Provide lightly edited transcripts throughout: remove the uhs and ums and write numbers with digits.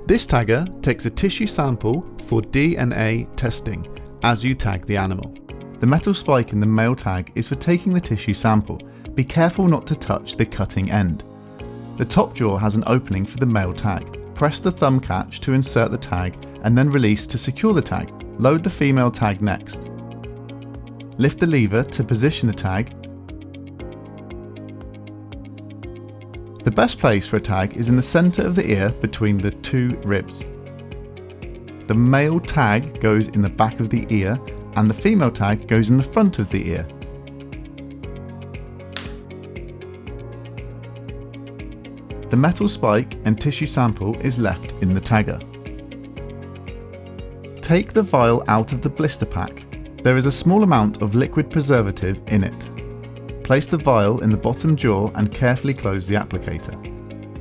This tagger takes a tissue sample for DNA testing as you tag the animal. The metal spike in the male tag is for taking the tissue sample. Be careful not to touch the cutting end. The top jaw has an opening for the male tag. Press the thumb catch to insert the tag and then release to secure the tag. Load the female tag next. Lift the lever to position the tag. The best place for a tag is in the centre of the ear between the two ribs. The male tag goes in the back of the ear and the female tag goes in the front of the ear. The metal spike and tissue sample is left in the tagger. Take the vial out of the blister pack. There is a small amount of liquid preservative in it. Place the vial in the bottom jaw and carefully close the applicator.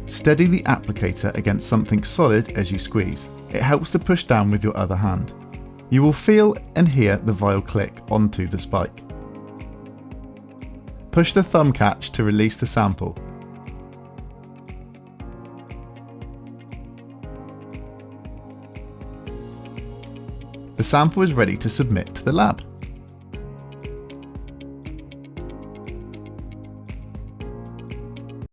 Steady the applicator against something solid as you squeeze. It helps to push down with your other hand. You will feel and hear the vial click onto the spike. Push the thumb catch to release the sample. The sample is ready to submit to the lab.